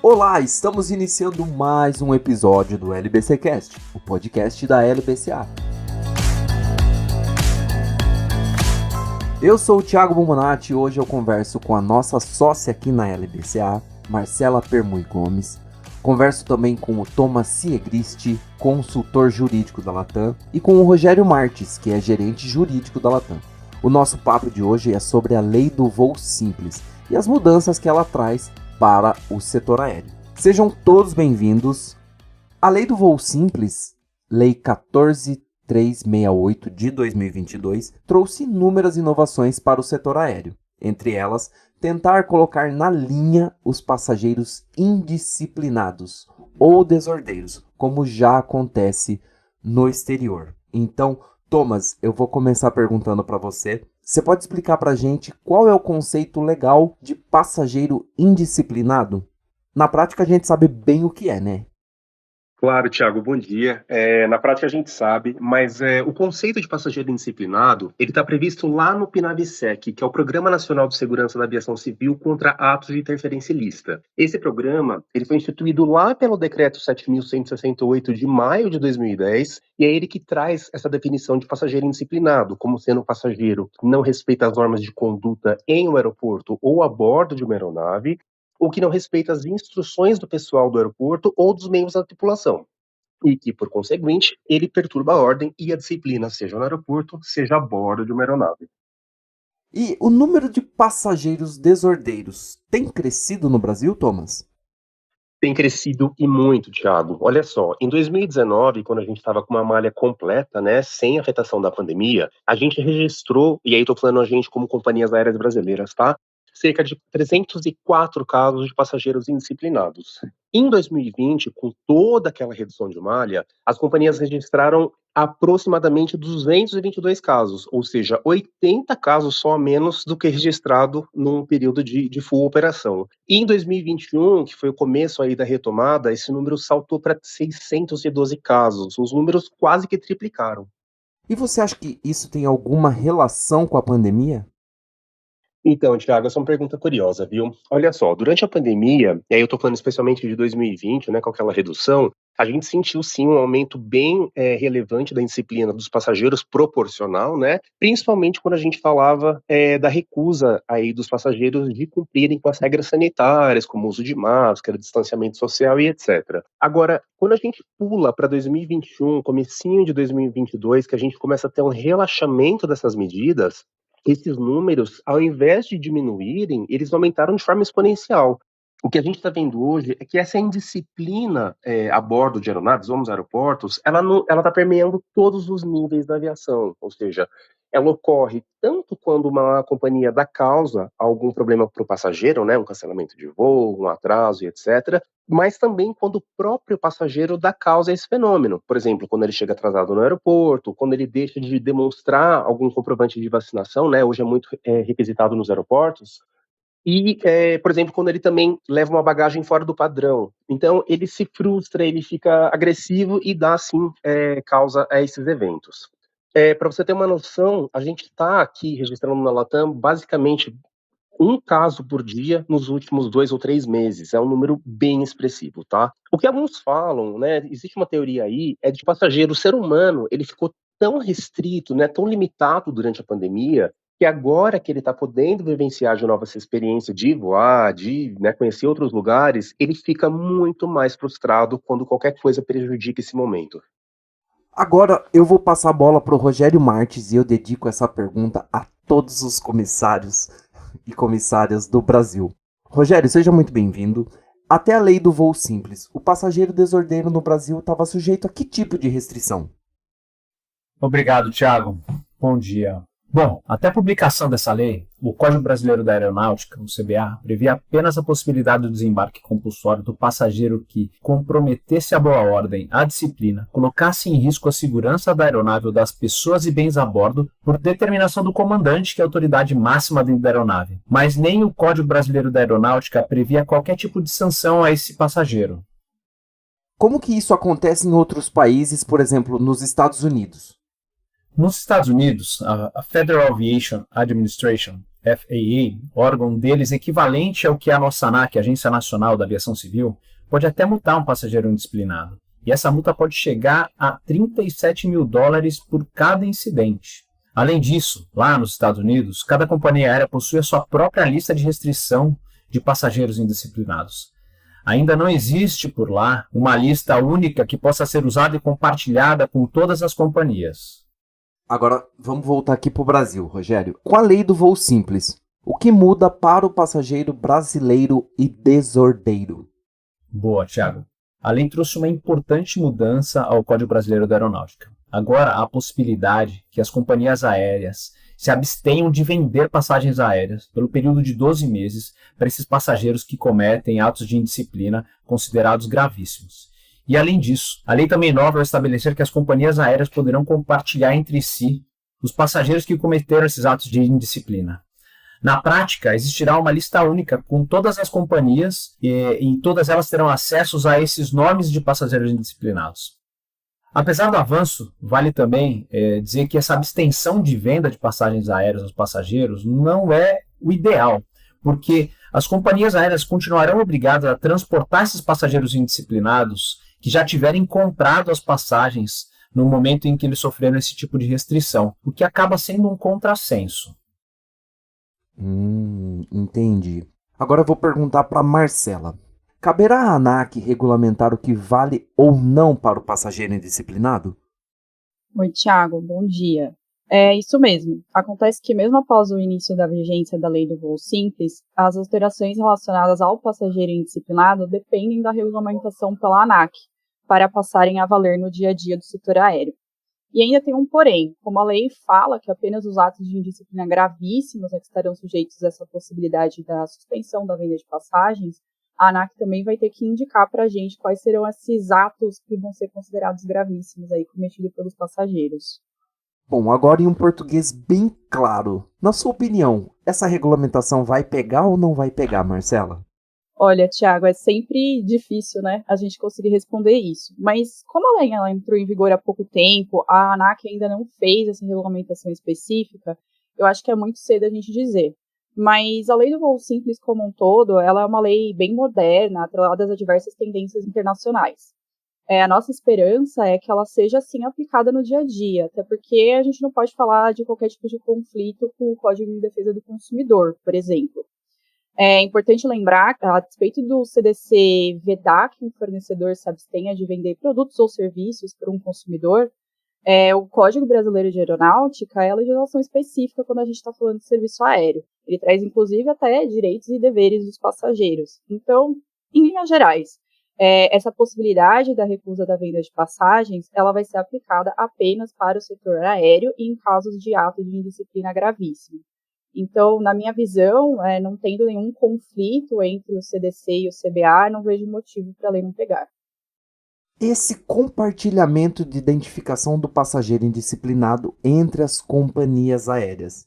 Olá, estamos iniciando mais um episódio do LBCcast, o podcast da LBCA. Eu sou o Thiago Bombonati e hoje eu converso com a nossa sócia aqui na LBCA, Marcela Permui Gomes. Converso também com o Thomas Siegristi, consultor jurídico da Latam, e com o Rogério Martes, que é gerente jurídico da Latam. O nosso papo de hoje é sobre a Lei do Voo Simples e as mudanças que ela traz para o setor aéreo. Sejam todos bem-vindos. A Lei do Voo Simples, Lei 14368 de 2022, trouxe inúmeras inovações para o setor aéreo. Entre elas, tentar colocar na linha os passageiros indisciplinados ou desordeiros, como já acontece no exterior. Então, Thomas, eu vou começar perguntando para você. Você pode explicar para a gente qual é o conceito legal de passageiro indisciplinado? Na prática, a gente sabe bem o que é, né? Claro, Thiago, bom dia. Na prática a gente sabe, mas o conceito de passageiro indisciplinado, ele está previsto lá no PNAVSEC, que é o Programa Nacional de Segurança da Aviação Civil contra Atos de Interferência Ilícita. Esse programa, ele foi instituído lá pelo Decreto 7.168 de maio de 2010, e é ele que traz essa definição de passageiro indisciplinado, como sendo um passageiro que não respeita as normas de conduta em um aeroporto ou a bordo de uma aeronave, ou que não respeita as instruções do pessoal do aeroporto ou dos membros da tripulação, e que, por conseguinte, ele perturba a ordem e a disciplina, seja no aeroporto, seja a bordo de uma aeronave. E o número de passageiros desordeiros tem crescido no Brasil, Thomas? Tem crescido e muito, Thiago. Olha só, em 2019, quando a gente estava com uma malha completa, né, sem afetação da pandemia, a gente registrou, e aí estou falando a gente como companhias aéreas brasileiras, tá? Cerca de 304 casos de passageiros indisciplinados. Em 2020, com toda aquela redução de malha, as companhias registraram aproximadamente 222 casos, ou seja, 80 casos só a menos do que registrado num período de full operação. E em 2021, que foi o começo aí da retomada, esse número saltou para 612 casos, os números quase que triplicaram. E você acha que isso tem alguma relação com a pandemia? Então, Thiago, essa é uma pergunta curiosa, viu? Olha só, durante a pandemia, e aí eu tô falando especialmente de 2020, né, com aquela redução, a gente sentiu sim um aumento bem relevante da indisciplina dos passageiros, proporcional, né? Principalmente quando a gente falava da recusa aí dos passageiros de cumprirem com as regras sanitárias, como o uso de máscara, distanciamento social e etc. Agora, quando a gente pula para 2021, comecinho de 2022, que a gente começa a ter um relaxamento dessas medidas, esses números, ao invés de diminuírem, eles aumentaram de forma exponencial. O que a gente está vendo hoje é que essa indisciplina a bordo de aeronaves ou nos aeroportos, ela está permeando todos os níveis da aviação, ou seja, ela ocorre tanto quando uma companhia dá causa a algum problema para o passageiro, né, um cancelamento de voo, um atraso e etc., mas também quando o próprio passageiro dá causa a esse fenômeno. Por exemplo, quando ele chega atrasado no aeroporto, quando ele deixa de demonstrar algum comprovante de vacinação, né, hoje é muito requisitado nos aeroportos, e, por exemplo, quando ele também leva uma bagagem fora do padrão. Então, ele se frustra, ele fica agressivo e dá, sim, causa a esses eventos. Para você ter uma noção, a gente está aqui registrando na Latam basicamente um caso por dia nos últimos 2 ou 3 meses. É um número bem expressivo, tá? O que alguns falam, né, existe uma teoria aí, é de passageiro, o ser humano, ele ficou tão restrito, né, tão limitado durante a pandemia, que agora que ele está podendo vivenciar de novo essa experiência de voar, de, né, conhecer outros lugares, ele fica muito mais frustrado quando qualquer coisa prejudica esse momento. Agora eu vou passar a bola para o Rogério Martes e eu dedico essa pergunta a todos os comissários e comissárias do Brasil. Rogério, seja muito bem-vindo. Até a Lei do Voo Simples, o passageiro desordeiro no Brasil estava sujeito a que tipo de restrição? Obrigado, Thiago. Bom dia. Bom, até a publicação dessa lei, o Código Brasileiro da Aeronáutica, o CBA, previa apenas a possibilidade do desembarque compulsório do passageiro que comprometesse a boa ordem, a disciplina, colocasse em risco a segurança da aeronave ou das pessoas e bens a bordo por determinação do comandante, que é a autoridade máxima dentro da aeronave. Mas nem o Código Brasileiro da Aeronáutica previa qualquer tipo de sanção a esse passageiro. Como que isso acontece em outros países, por exemplo, nos Estados Unidos? Nos Estados Unidos, a Federal Aviation Administration FAA, órgão deles equivalente ao que a nossa ANAC, Agência Nacional da Aviação Civil, pode até multar um passageiro indisciplinado. E essa multa pode chegar a $37 mil por cada incidente. Além disso, lá nos Estados Unidos, cada companhia aérea possui a sua própria lista de restrição de passageiros indisciplinados. Ainda não existe por lá uma lista única que possa ser usada e compartilhada com todas as companhias. Agora, vamos voltar aqui para o Brasil, Rogério. Com a lei do voo simples, o que muda para o passageiro brasileiro e desordeiro? Boa, Thiago. A lei trouxe uma importante mudança ao Código Brasileiro da Aeronáutica. Agora há a possibilidade que as companhias aéreas se abstenham de vender passagens aéreas pelo período de 12 meses para esses passageiros que cometem atos de indisciplina considerados gravíssimos. E além disso, a lei também nova vai estabelecer que as companhias aéreas poderão compartilhar entre si os passageiros que cometeram esses atos de indisciplina. Na prática, existirá uma lista única com todas as companhias e todas elas terão acesso a esses nomes de passageiros indisciplinados. Apesar do avanço, vale também dizer que essa abstenção de venda de passagens aéreas aos passageiros não é o ideal, porque as companhias aéreas continuarão obrigadas a transportar esses passageiros indisciplinados que já tiverem comprado as passagens no momento em que eles sofreram esse tipo de restrição, o que acaba sendo um contrassenso. Entendi. Agora eu vou perguntar para Marcela. Caberá à ANAC regulamentar o que vale ou não para o passageiro indisciplinado? Oi, Thiago, bom dia. É isso mesmo. Acontece que mesmo após o início da vigência da lei do voo simples, as alterações relacionadas ao passageiro indisciplinado dependem da regulamentação pela ANAC para passarem a valer no dia a dia do setor aéreo. E ainda tem um porém, como a lei fala que apenas os atos de indisciplina gravíssimos é que estarão sujeitos a essa possibilidade da suspensão da venda de passagens, a ANAC também vai ter que indicar para a gente quais serão esses atos que vão ser considerados gravíssimos aí cometidos pelos passageiros. Bom, agora em um português bem claro. Na sua opinião, essa regulamentação vai pegar ou não vai pegar, Marcela? Olha, Thiago, é sempre difícil, né, a gente conseguir responder isso. Mas como a lei ela entrou em vigor há pouco tempo, a ANAC ainda não fez essa regulamentação específica, eu acho que é muito cedo a gente dizer. Mas a lei do voo simples como um todo, ela é uma lei bem moderna, atrelada a diversas tendências internacionais. A nossa esperança é que ela seja, assim, aplicada no dia a dia, até porque a gente não pode falar de qualquer tipo de conflito com o Código de Defesa do Consumidor, por exemplo. É importante lembrar que, a despeito do CDC vedar que um fornecedor se abstenha de vender produtos ou serviços para um consumidor, o Código Brasileiro de Aeronáutica é a legislação específica quando a gente está falando de serviço aéreo. Ele traz, inclusive, até direitos e deveres dos passageiros. Então, em linhas gerais, essa possibilidade da recusa da venda de passagens, ela vai ser aplicada apenas para o setor aéreo e em casos de ato de indisciplina gravíssimo. Então, na minha visão, não tendo nenhum conflito entre o CDC e o CBA, não vejo motivo para a lei não pegar. Esse compartilhamento de identificação do passageiro indisciplinado entre as companhias aéreas.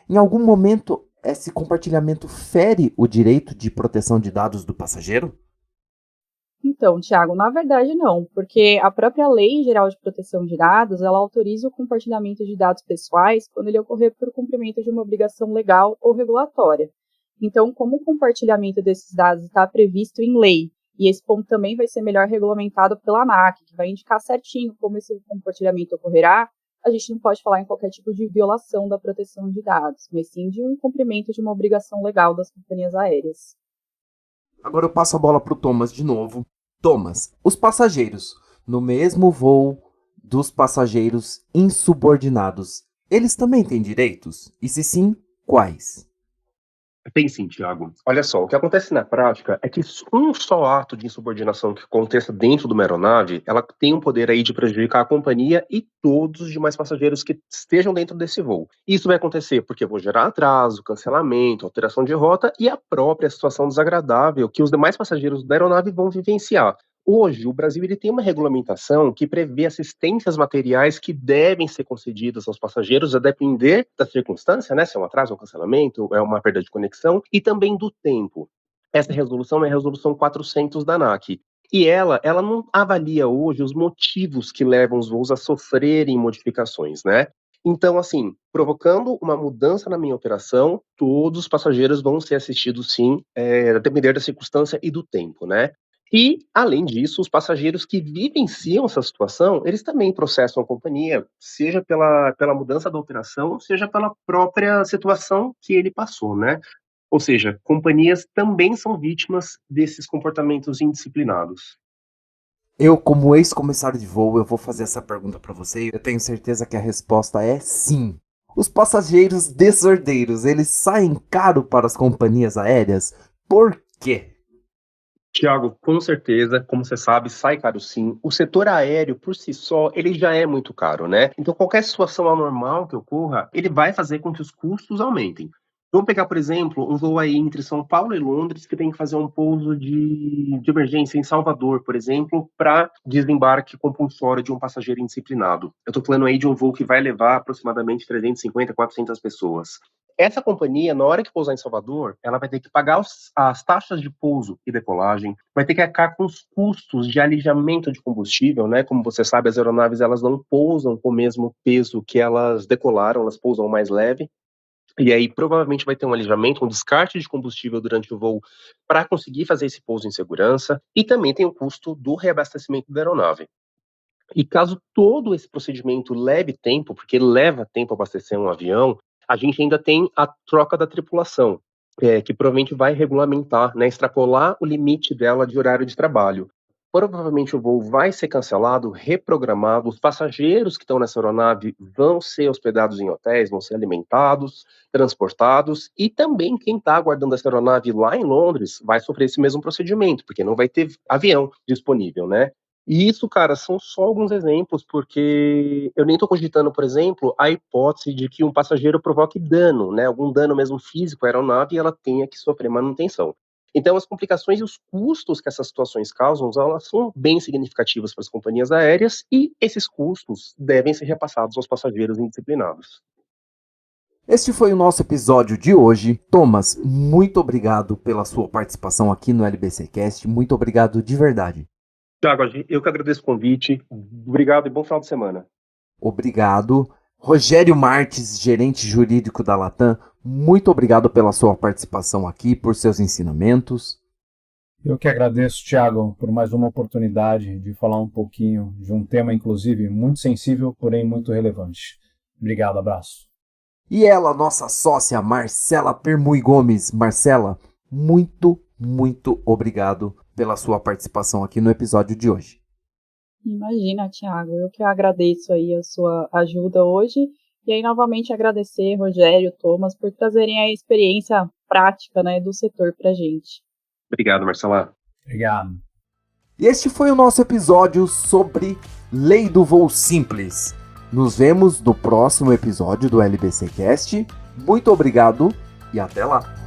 Em algum momento, esse compartilhamento fere o direito de proteção de dados do passageiro? Então, Thiago, na verdade não, porque a própria Lei Geral de Proteção de Dados, ela autoriza o compartilhamento de dados pessoais quando ele ocorrer por cumprimento de uma obrigação legal ou regulatória. Então, como o compartilhamento desses dados está previsto em lei, e esse ponto também vai ser melhor regulamentado pela ANAC, que vai indicar certinho como esse compartilhamento ocorrerá, a gente não pode falar em qualquer tipo de violação da proteção de dados, mas sim de um cumprimento de uma obrigação legal das companhias aéreas. Agora eu passo a bola para o Thomas de novo. Thomas, os passageiros no mesmo voo dos passageiros insubordinados, eles também têm direitos? E se sim, quais? Tem sim, Thiago. Olha só, o que acontece na prática é que um só ato de insubordinação que aconteça dentro de uma aeronave, ela tem um poder aí de prejudicar a companhia e todos os demais passageiros que estejam dentro desse voo. Isso vai acontecer porque vou gerar atraso, cancelamento, alteração de rota e a própria situação desagradável que os demais passageiros da aeronave vão vivenciar. Hoje, o Brasil ele tem uma regulamentação que prevê assistências materiais que devem ser concedidas aos passageiros a depender da circunstância, né? Se é um atraso, um cancelamento, é uma perda de conexão, e também do tempo. Essa resolução é a resolução 400 da ANAC. E ela não avalia hoje os motivos que levam os voos a sofrerem modificações, né? Então, assim, provocando uma mudança na minha operação, todos os passageiros vão ser assistidos sim, a depender da circunstância e do tempo, né? E, além disso, os passageiros que vivenciam essa situação, eles também processam a companhia, seja pela mudança da operação, seja pela própria situação que ele passou, né? Ou seja, companhias também são vítimas desses comportamentos indisciplinados. Eu, como ex-comissário de voo, eu vou fazer essa pergunta para você e eu tenho certeza que a resposta é sim. Os passageiros desordeiros, eles saem caro para as companhias aéreas? Por quê? Tiago, com certeza, como você sabe, sai caro sim. O setor aéreo, por si só, ele já é muito caro, né? Então, qualquer situação anormal que ocorra, ele vai fazer com que os custos aumentem. Vamos pegar, por exemplo, um voo aí entre São Paulo e Londres, que tem que fazer um pouso de emergência em Salvador, por exemplo, para desembarque compulsório de um passageiro indisciplinado. Eu estou falando aí de um voo que vai levar aproximadamente 350, 400 pessoas. Essa companhia, na hora que pousar em Salvador, ela vai ter que pagar as taxas de pouso e decolagem, vai ter que arcar com os custos de alijamento de combustível, né? Como você sabe, as aeronaves elas não pousam com o mesmo peso que elas decolaram, elas pousam mais leve. E aí provavelmente vai ter um alijamento, um descarte de combustível durante o voo para conseguir fazer esse pouso em segurança. E também tem o custo do reabastecimento da aeronave. E caso todo esse procedimento leve tempo, porque leva tempo abastecer um avião, a gente ainda tem a troca da tripulação, que provavelmente vai regulamentar, né, extrapolar o limite dela de horário de trabalho. Provavelmente o voo vai ser cancelado, reprogramado, os passageiros que estão nessa aeronave vão ser hospedados em hotéis, vão ser alimentados, transportados, e também quem está aguardando essa aeronave lá em Londres vai sofrer esse mesmo procedimento, porque não vai ter avião disponível, né? E isso, cara, são só alguns exemplos, porque eu nem estou cogitando, por exemplo, a hipótese de que um passageiro provoque dano, né, algum dano mesmo físico à aeronave e ela tenha que sofrer manutenção. Então, as complicações e os custos que essas situações causam, elas são bem significativas para as companhias aéreas e esses custos devem ser repassados aos passageiros indisciplinados. Este foi o nosso episódio de hoje. Thomas, muito obrigado pela sua participação aqui no LBCcast. Muito obrigado de verdade. Tiago, eu que agradeço o convite. Obrigado e bom final de semana. Obrigado. Rogério Marques, gerente jurídico da Latam, muito obrigado pela sua participação aqui, por seus ensinamentos. Eu que agradeço, Thiago, por mais uma oportunidade de falar um pouquinho de um tema, inclusive, muito sensível, porém muito relevante. Obrigado, abraço. E ela, nossa sócia, Marcela Permui Gomes. Marcela, muito obrigado pela sua participação aqui no episódio de hoje. Imagina, Thiago, eu que agradeço aí a sua ajuda hoje. E aí, novamente, agradecer, Rogério, Thomas, por trazerem a experiência prática, né, do setor pra gente. Obrigado, Marcela. Obrigado. E este foi o nosso episódio sobre Lei do Voo Simples. Nos vemos no próximo episódio do LBCcast. Muito obrigado e até lá!